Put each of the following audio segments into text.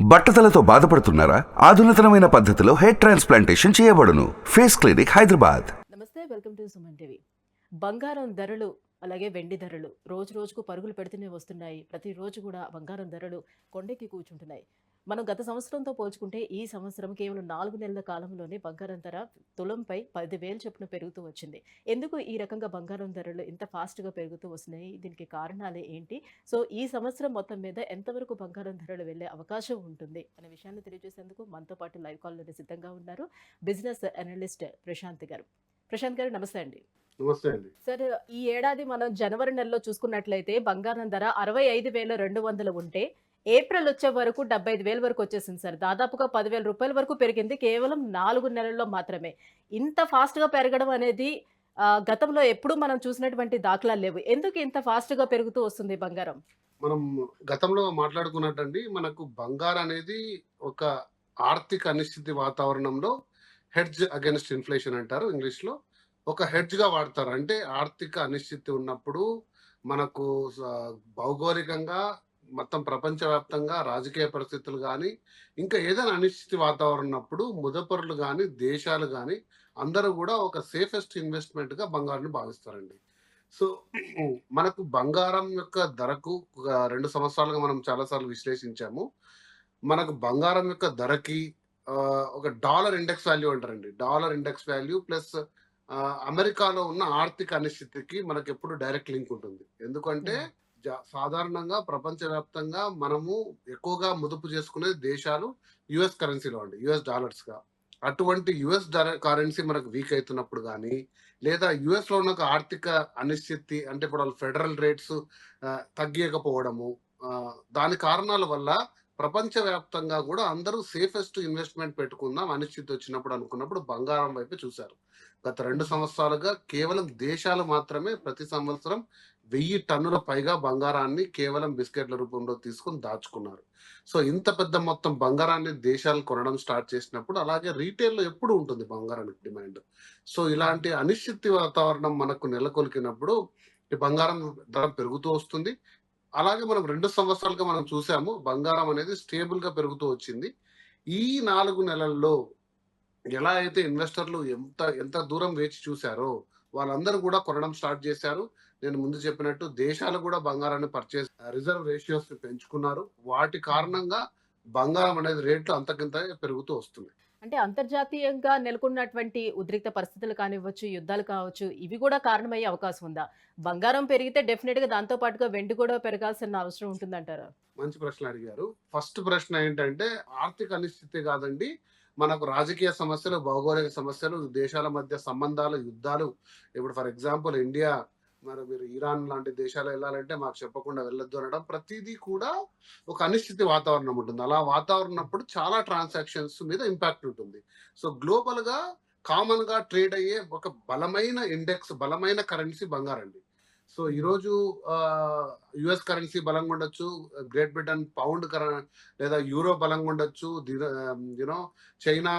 బట్టతలతో బాధపడుతున్నారా? ఆధునితనమైన పద్ధతిలో hair transplantation చేయబడును. Face clinic, Hyderabad. నమస్తే, వెల్కమ్ టు సుమన్ టీవీ. బంగారం ధరలు, అలాగే వెండి ధరలు రోజు రోజుకు పరుగులు పెడుతూనే వస్తున్నాయి. ప్రతిరోజు కూడా బంగారం ధరలు కొండెక్కి కూర్చుంటున్నాయి. మనం గత సంవత్సరంతో పోల్చుకుంటే ఈ సంవత్సరం కేవలం 4 నెలల కాలంలోనే బంగారం ధర తులంపై 10,000 చొప్పున పెరుగుతూ వచ్చింది. ఎందుకు ఈ రకంగా బంగారం ధరలు ఇంత ఫాస్ట్‌గా పెరుగుతూ వస్తున్నాయి? దీనికి కారణాలు ఏంటి? సో, ఈ సంవత్సరం మొత్తం మీద ఎంతవరకు బంగారం ధరలు వెళ్ళే అవకాశం ఉంటుంది అనే విషయాన్ని తెలియజేసేందుకు మనతో పాటు లైవ్ కాల్‌లోనే సిద్ధంగా ఉన్నారు బిజినెస్ అనలిస్ట్ ప్రశాంత్ గారు. ప్రశాంత్ గారు, నమస్తే అండి. నమస్తే అండి. సార్, ఈ ఏడాది మనం జనవరి నెలలో చూసుకున్నట్లయితే బంగారం ధర 65,200 ఉంటే ఏప్రిల్ వచ్చే వరకు 75,000 వరకు వచ్చేసింది సార్. దాదాపుగా 10,000 రూపాయల వరకు పెరిగింది కేవలం 4 నెలల్లో మాత్రమే. ఇంత ఫాస్ట్‌గా పెరగడం అనేది గతంలో ఎప్పుడూ మనం చూసినటువంటి దాఖలాలు లేవు. ఎందుకు ఇంత ఫాస్ట్‌గా పెరుగుతూ వస్తుంది బంగారం? మనం గతంలో మాట్లాడుకున్నట్టండి, మనకు బంగారం అనేది ఒక ఆర్థిక అనిశ్చితి వాతావరణంలో హెడ్జ్ అగైన్స్ట్ ఇన్ఫ్లేషన్ అంటారు ఇంగ్లీష్‌లో. ఒక హెడ్జ్‌గా వాడతారు. అంటే ఆర్థిక అనిశ్చితి ఉన్నప్పుడు మనకు భౌగోళికంగా మొత్తం ప్రపంచవ్యాప్తంగా రాజకీయ పరిస్థితులు గానీ, ఇంకా ఏదైనా అనిశ్చితి వాతావరణం ఉన్నప్పుడు ముదపరులు గానీ, దేశాలు గానీ అందరూ గూడా ఒక సేఫెస్ట్ ఇన్వెస్ట్‌మెంట్‌గా బంగారాన్ని భావిస్తారండి. సో, మనకు బంగారం యొక్క ధరకు ఒక 2 సంవత్సరాలుగా మనం చాలా సార్లు విశ్లేషించాము. మనకు బంగారం యొక్క ధరకి ఒక డాలర్ ఇండెక్స్ వాల్యూ అంటారండి. డాలర్ ఇండెక్స్ వాల్యూ ప్లస్ అమెరికాలో ఉన్న ఆర్థిక అనిశ్చితికి మనకెప్పుడు డైరెక్ట్ లింక్ ఉంటుంది. ఎందుకంటే యాహ్! సాధారణంగా ప్రపంచవ్యాప్తంగా మనము ఎక్కువగా మదుపు చేసుకునే దేశాలు యూఎస్ కరెన్సీలో అండి. యూఎస్ డాలర్స్‌గా. అటువంటి యూఎస్ కరెన్సీ మనకు వీక్ అయితున్నప్పుడు గానీ, లేదా యూఎస్‌లో ఉన్న ఒక ఆర్థిక అనిశ్చితి అంటే ఇప్పుడు వాళ్ళ ఫెడరల్ రేట్స్ తగ్గియకపోవడము, దాని కారణాల వల్ల ప్రపంచవ్యాప్తంగా గూడా అందరూ సేఫెస్ట్ ఇన్వెస్ట్‌మెంట్ పెట్టుకుందాం అనిశ్చితి వచ్చినప్పుడు అనుకున్నప్పుడు బంగారం వైపే చూసారు. గత 2 హ్మ్. సంవత్సరాలుగా కేవలం దేశాలు మాత్రమే ప్రతి సంవత్సరం 1000 టన్నుల పైగా బంగారాన్ని కేవలం బిస్కెట్ల రూపంలో తీసుకొని దాచుకున్నారు. సో, ఇంత పెద్ద మొత్తం బంగారాన్ని దేశాలు కొనడం స్టార్ట్ చేసినప్పుడు అలాగే రీటైల్‌లో ఎప్పుడు ఉంటుంది బంగారానికి డిమాండ్. సో, అవును. ఇలాంటి అనిశ్చితి వాతావరణం మనకు నెలకొల్పినప్పుడు ఈ బంగారం ధర పెరుగుతూ వస్తుంది. అలాగే మనం 2 సంవత్సరాలుగా మనం చూసాము. బంగారం అనేది స్టేబుల్‌గా పెరుగుతూ వచ్చింది. ఈ 4 నెలల్లో ఎలా అయితే ఇన్వెస్టర్లు ఎంత ఎంత దూరం వేచి చూసారో, వాళ్ళందరూ గూడా కొనడం స్టార్ట్ జేశారు. నేను ముందు చెప్పినట్టు దేశాలు గూడా బంగారాన్ని రిజర్వ్ రేషియోస్‌ని పెంచుకున్నారు. వాటి హ్మ్. కారణంగా బంగారం అనేది రేట్లు అంతకింత పెరుగుతూ వస్తున్నాయి. అంటే అంతర్జాతీయంగా నెలకొన్నటువంటి ఉద్రిక్త పరిస్థితులు కానివ్వచ్చు, యుద్ధాలు కావచ్చు, ఇవి కూడా కారణమయ్యే అవకాశం ఉందా? బంగారం పెరిగితే డెఫినిట్‌గా దాంతో పాటుగా వెండి కూడా పెరగాల్సిన అవసరం ఉంటుందంటారా? మంచి ప్రశ్న అడిగారు. ఫస్ట్ ప్రశ్న ఏంటంటే ఆర్థిక అనిశ్చితే గాదండి. మనకు రాజకీయ సమస్యలు, భౌగోళిక సమస్యలు, దేశాల మధ్య సంబంధాలు, యుద్ధాలు. ఇప్పుడు ఫర్ ఎగ్జాంపుల్ ఇండియా మీరు ఇరాన్ లాంటి దేశాలు ఎళ్ళాలంటే మాకు చెప్పకుండా వెళ్ళొద్దు అనడం. ప్రతీదీ కూడా ఒక అనిశ్చితి వాతావరణం ఉంటుంది. అలా వాతావరణం ఉన్నప్పుడు చాలా ట్రాన్సాక్షన్స్ మీద ఇంపాక్ట్ ఉంటుంది. సో, గ్లోబల్‌గా కామన్‌గా ట్రేడ్ అయ్యే ఒక బలమైన ఇండెక్స్, బలమైన కరెన్సీ బంగారండి. సో, హ్మ్. ఈరోజు యూఎస్ కరెన్సీ బలంగా ఉండొచ్చు. గ్రేట్ బ్రిటన్ పౌండ్ లేదా యూరో బలంగా ఉండొచ్చు. యూనో చైనా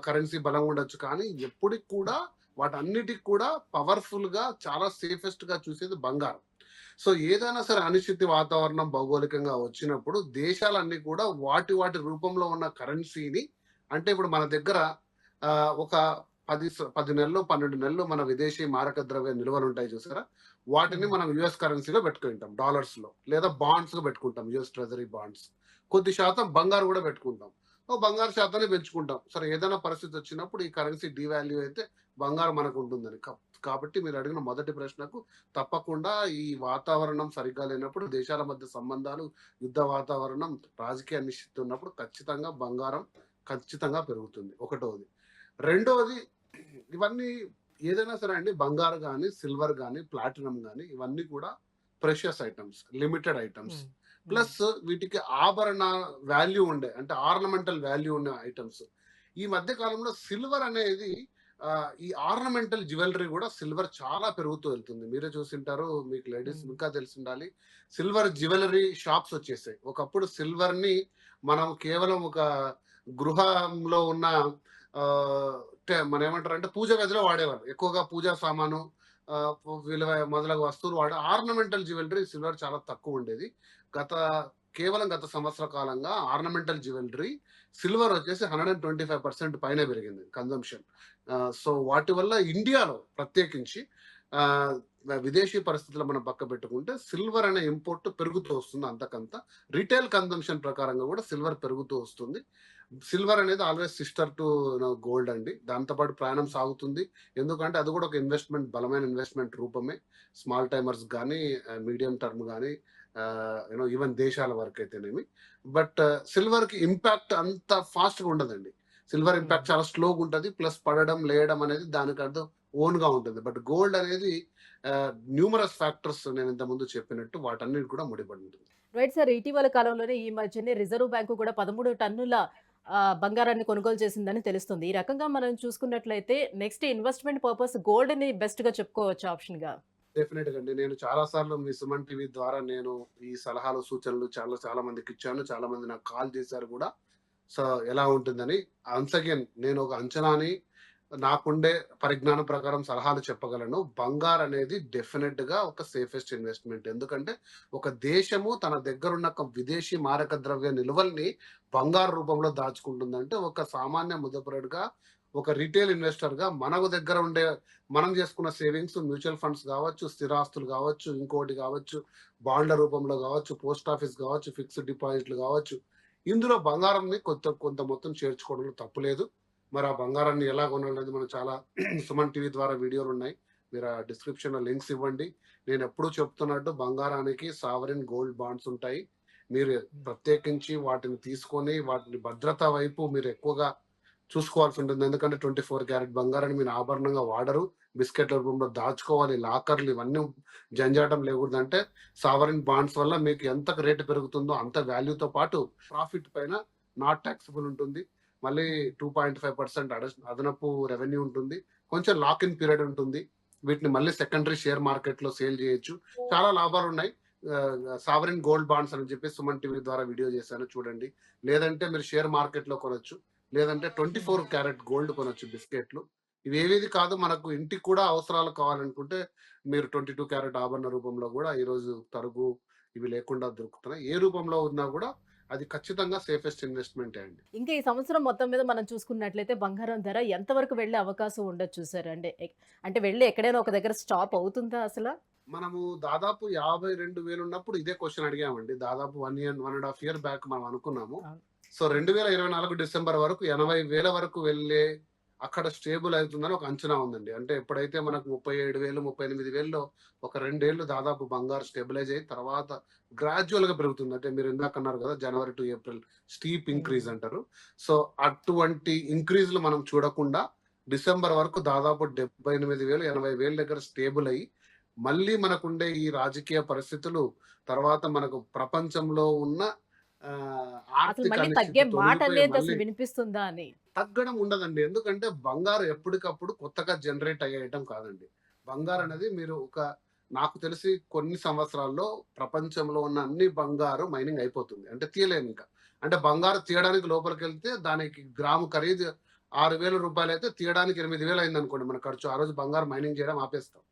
కరెన్సీ బలంగా ఉండొచ్చు. కానీ ఎప్పటికి కూడా వాటన్నిటికి కూడా పవర్‌ఫుల్‌గా చాలా సేఫెస్ట్‌గా చూసేది బంగారం. సో, ఏదైనా సరే అనిశ్చితి వాతావరణం భౌగోళికంగా వచ్చినప్పుడు దేశాలన్నీ కూడా వాటి వాటి రూపంలో ఉన్న కరెన్సీని అంటే ఇప్పుడు మన దగ్గర ఒక 10 నెలలు, 12 నెలలు మన విదేశీ మారక ద్రవ్య నిల్వలుంటాయి చూసారా? వాటిని హ్మ్. మనం యూఎస్ కరెన్సీలో పెట్టుకుంటాం డాలర్స్‌లో. లేదా బాండ్స్‌గా పెట్టుకుంటాం. US treasury bonds. కొద్ది శాతం బంగారు గూడా పెట్టుకుంటాం. బంగారు శాతాన్ని పెంచుకుంటాం. సరే ఏదైనా పరిస్థితి వచ్చినప్పుడు ఈ కరెన్సీ డీవాల్యూ అయితే బంగారం మనకుంటుందని. కాబట్టి మీరు అడిగిన మొదటి ప్రశ్నకు తప్పకుండా ఈ వాతావరణం సరిగ్గా లేనప్పుడు దేశాల మధ్య సంబంధాలు, యుద్ధ వాతావరణం, రాజకీయ అనిశ్చితి ఉన్నప్పుడు ఖచ్చితంగా బంగారం ఖచ్చితంగా పెరుగుతుంది. ఒకటోది. రెండోది ఇవన్నీ ఏదైనా సరే అండి బంగారు గాని, సిల్వర్ గాని, ప్లాటినం గాని ఇవన్నీ కూడా ప్రెషియస్ ఐటెమ్స్, లిమిటెడ్ ఐటెమ్స్. హ్మ్. హ్మ్. ప్లస్ వీటికి ఆభరణ వాల్యూ ఉండే అంటే ఆర్నమెంటల్ వాల్యూ ఉన్న ఐటెమ్స్. ఈ మధ్య కాలంలో సిల్వర్ అనేది ఈ ఆర్నమెంటల్ జ్యువెల్లరీ గూడా సిల్వర్ చాలా పెరుగుతూ వెళ్తుంది. మీరే చూసుంటారు. మీకు లేడీస్ హ్మ్. ఇంకా తెలిసుండాలి. సిల్వర్ జ్యువెల్లరీ షాప్స్ వచ్చేసాయి. ఒకప్పుడు సిల్వర్‌ని మనం కేవలం ఒక గృహంలో ఉన్న మనమేమంటారంటే పూజ గదిలో వాడేవారు. ఎక్కువగా పూజా సామాను విలువ మొదలగు వస్తువులు ఆర్నమెంటల్ జ్యువెల్లరీ సిల్వర్ చాలా తక్కువుండేది. గత కేవలం గత సంవత్సర కాలంగా ఆర్నమెంటల్ జ్యువెలరీ సిల్వర్ వచ్చేసి 125% పైన పెరిగింది కన్జంప్షన్. సో వాటి వల్ల ఇండియాలో ప్రత్యేకించి విదేశీ పరిస్థితులు మనం పక్క పెట్టుకుంటే సిల్వర్ అనే ఇంపోర్ట్ పెరుగుతూ వస్తుంది. అంతకంత రిటైల్ కన్జంప్షన్ ప్రకారంగా కూడా సిల్వర్ పెరుగుతూ వస్తుంది. సిల్వర్ అనేది ఆల్వేస్ సిస్టర్ టు గోల్డ్ అండి. దాంతో పాటు ప్రయాణం సాగుతుంది. ఎందుకంటే అది కూడా ఒక ఇన్వెస్ట్మెంట్, బలమైన ఇన్వెస్ట్మెంట్ రూపమే. స్మాల్ టైమర్స్ కానీ, మీడియం టర్మ్ కానీ, ఈవెన్ దేశాల వరకు అయితేనేమి. బట్ సిల్వర్ కి ఇంపాక్ట్ అంత ఫాస్ట్ గా ఉండదండి. సిల్వర్ ఇంపాక్ట్ చాలా స్లోగా ఉంటుంది. ప్లస్ పడడం లేయడం అనేది దానికంటూ ఓన్ గా ఉంటుంది. బట్ గోల్డ్ అనేది న్యూమరస్ ఫ్యాక్టర్స్ నేను ఇంత ముందు చెప్పినట్టు వాటన్నిటి కూడా ముడిపడి ఉంటుంది. Right sir. ఇటీవల కాలంలోనే ఈ మధ్యనే రిజర్వ్ బ్యాంకు కూడా 13 టన్నుల బంగారాన్ని కొనుగోలు చేసిందని తెలుస్తుంది. ఈ రకంగా మనం చూసుకున్నట్లయితే నెక్స్ట్ ఇన్వెస్ట్మెంట్ పర్పస్ గోల్డ్ ని బెస్ట్ గా చెప్పుకోవచ్చు ఆప్షన్ గా. డెఫినెట్ గా అండి. నేను చాలా సార్లు మీ సుమన్ టీవీ ద్వారా నేను ఈ సలహాలు, సూచనలు చాలా మందికి ఇచ్చాను. చాలా మంది నాకు కాల్ చేశారు కూడా. సో ఎలా ఉంటుందని. వన్స్ అగైన్ నేను ఒక అంచనాని, నాకుండే పరిజ్ఞానం ప్రకారం సలహాలు చెప్పగలను. బంగారు అనేది డెఫినెట్ గా ఒక సేఫెస్ట్ ఇన్వెస్ట్మెంట్. ఎందుకంటే ఒక దేశము తన దగ్గర ఉన్న ఒక విదేశీ మారక ద్రవ్య నిల్వల్ని బంగారు రూపంలో దాచుకుంటుందంటే, ఒక సామాన్య ముదపరుడుగా, ఒక రిటైల్ ఇన్వెస్టర్ గా మనకు దగ్గర ఉండే మనం చేసుకున్న సేవింగ్స్, మ్యూచువల్ ఫండ్స్ కావచ్చు, స్థిరాస్తులు కావచ్చు, ఇంకోటి కావచ్చు, బాండ్ల రూపంలో కావచ్చు, పోస్ట్ ఆఫీస్ కావచ్చు, ఫిక్స్డ్ డిపాజిట్లు కావచ్చు, ఇందులో బంగారంని కొంత మొత్తం చేర్చుకోవడంలో తప్పులేదు. మరి ఆ బంగారాన్ని ఎలా కొనాలనేది మనం చాలా సుమన్ టీవీ ద్వారా వీడియోలు ఉన్నాయి. మీరు ఆ డిస్క్రిప్షన్ లో లింక్స్ ఇవ్వండి. నేను ఎప్పుడూ చెప్తున్నట్టు బంగారానికి సావరిన్ గోల్డ్ బాండ్స్ ఉంటాయి. మీరు ప్రత్యేకించి వాటిని తీసుకొని వాటిని భద్రత వైపు మీరు ఎక్కువగా చూసుకోవాల్సి ఉంటుంది. ఎందుకంటే 24 క్యారెట్ బంగారాన్ని మీరు ఆభరణంగా వాడరు. బిస్కెట్ల రూపంలో దాచుకోవాలి. లాకర్లు ఇవన్నీ జంజాటం లేకూడదు. అంటే సావరిన్ బాండ్స్ వల్ల మీకు ఎంత రేటు పెరుగుతుందో అంత వాల్యూతో పాటు ప్రాఫిట్ పైన నాట్ ట్యాక్సిబుల్ ఉంటుంది. మళ్ళీ 2.5% అదనపు రెవెన్యూ ఉంటుంది. కొంచెం లాక్ ఇన్ పీరియడ్ ఉంటుంది. వీటిని మళ్ళీ సెకండరీ షేర్ మార్కెట్ లో సేల్ చేయొచ్చు. చాలా లాభాలు ఉన్నాయి. సావరిన్ గోల్డ్ బాండ్స్ అని చెప్పి సుమన్ టీవీ ద్వారా వీడియో చేశాను, చూడండి. లేదంటే మీరు షేర్ మార్కెట్ లో కొనొచ్చు. లేదంటే 24 క్యారెట్ గోల్డ్ కొనొచ్చు బిస్కెట్లు. ఇవేది కాదు, మనకు ఇంటికి కూడా అవసరాలు కావాలనుకుంటే మీరు 22 క్యారెట్ ఆభరణ రూపంలో కూడా ఈరోజు తరుగు ఇవి లేకుండా దొరుకుతున్నాయి. ఏ రూపంలో ఉన్నా కూడా అది ఖచ్చితంగా సేఫెస్ట్ ఇన్వెస్ట్మెంట్ అండి. ఇంకా ఈ సంవత్సరం మొత్తం మీద మనం చూసుకున్నట్లయితే బంగారం ధర ఎంతవరకు వెళ్ళే అవకాశం ఉండొచ్చు సార్? అంటే వెళ్ళి ఎక్కడైనా ఒక దగ్గర స్టాప్ అవుతుందా అసలు? మనము దాదాపు 52,000 ఉన్నప్పుడు ఇదే క్వశ్చన్ అడిగామండి. దాదాపు 1.5 year బ్యాక్ మనం అనుకున్నాము. సో 2024 డిసెంబర్ వరకు 80,000 వరకు వెళ్ళే అక్కడ స్టేబుల్ అవుతుందని ఒక అంచనా ఉందండి. అంటే ఎప్పుడైతే మనకు 37,000, 38,000లో ఒక 2 ఏళ్ళు దాదాపు బంగారు స్టెబిలైజ్ అయ్యి తర్వాత గ్రాడ్యువల్ గా పెరుగుతుంది. అంటే మీరు ఇందాక అన్నారు కదా, జనవరి టు ఏప్రిల్ స్టీప్ ఇంక్రీజ్ అంటారు. సో అటువంటి ఇంక్రీజ్లు మనం చూడకుండా డిసెంబర్ వరకు దాదాపు 78,000, 80,000 దగ్గర స్టేబుల్ అయ్యి, మళ్ళీ మనకుండే ఈ రాజకీయ పరిస్థితులు, తర్వాత మనకు ప్రపంచంలో ఉన్న ఆర్థిక తగ్గే మాట అనేది అసలు మళ్ళీ వినిపిస్తుందా అని. తగ్గడం ఉండదండి. ఎందుకంటే బంగారు ఎప్పటికప్పుడు కొత్తగా జనరేట్ అయ్యే ఐటమ్ కాదండి. బంగారు అనేది మీరు నాకు తెలిసి కొన్ని సంవత్సరాల్లో ప్రపంచంలో ఉన్న అన్ని బంగారు మైనింగ్ అయిపోతుంది. అంటే తీయలేము ఇంకా. అంటే బంగారు తీయడానికి లోపలికి వెళ్తే దానికి గ్రాము ఖరీదు 6,000 రూపాయలు అయితే తీయడానికి 8,000 అయింది అనుకోండి మన ఖర్చు. ఆ రోజు బంగారు మైనింగ్ చేయడం ఆపేస్తాం.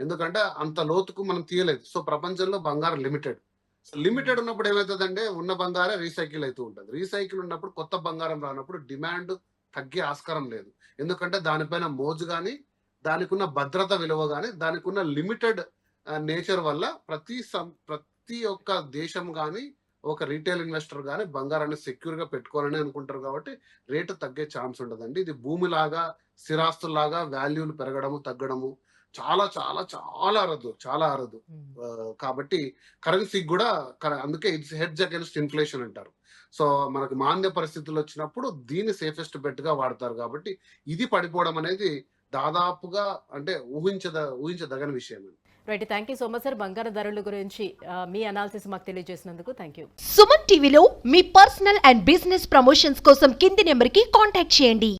ఎందుకంటే అంత లోతుకు మనం తీయలేదు. సో ప్రపంచంలో బంగారు లిమిటెడ్. లిమిటెడ్ ఉన్నప్పుడు ఏమవుతుందంటే ఉన్న బంగారే రీసైకిల్ అవుతూ ఉంటుంది. రీసైకిల్ ఉన్నప్పుడు కొత్త బంగారం రానప్పుడు డిమాండ్ తగ్గే ఆస్కారం లేదు. ఎందుకంటే దానిపైన మోజు కానీ, దానికి ఉన్న భద్రత విలువ కానీ, దానికి ఉన్న లిమిటెడ్ నేచర్ వల్ల ప్రతి ఒక్క దేశం కానీ, ఒక రీటైల్ ఇన్వెస్టర్ కానీ బంగారాన్ని సెక్యూర్ గా పెట్టుకోవాలని అనుకుంటారు. కాబట్టి రేటు తగ్గే ఛాన్స్ ఉండదండి. ఇది భూమిలాగా, స్థిరాస్తుల్లాగా వాల్యూలు పెరగడము, తగ్గడము చాలా చాలా చాలా అరదు, చాలా అరదు. కాబట్టి కరెన్సీకి కూడా అందుకే ఇట్స్ హెడ్జ్ అగైన్స్ట్ ఇన్ఫ్లేషన్ అంటారు. సో మనకు మాంద్య పరిస్థితులు వచ్చినప్పుడు దీన్ని సేఫెస్ట్ బెట్ గా వాడతారు. కాబట్టి ఇది పడిపోవడం అనేది దాదాపుగా అంటే ఊహించదగని విషయం. Right. Thank you so much sir. బంగారు ధరల గురించి మీ అనాలిసిస్ మాకు తెలియజేసినందుకు థ్యాంక్ యూ. సుమన్ టీవీలో మీ పర్సనల్ అండ్ బిజినెస్ ప్రమోషన్స్ కోసం కింది నెంబర్కి కాంటాక్ట్ చేయండి.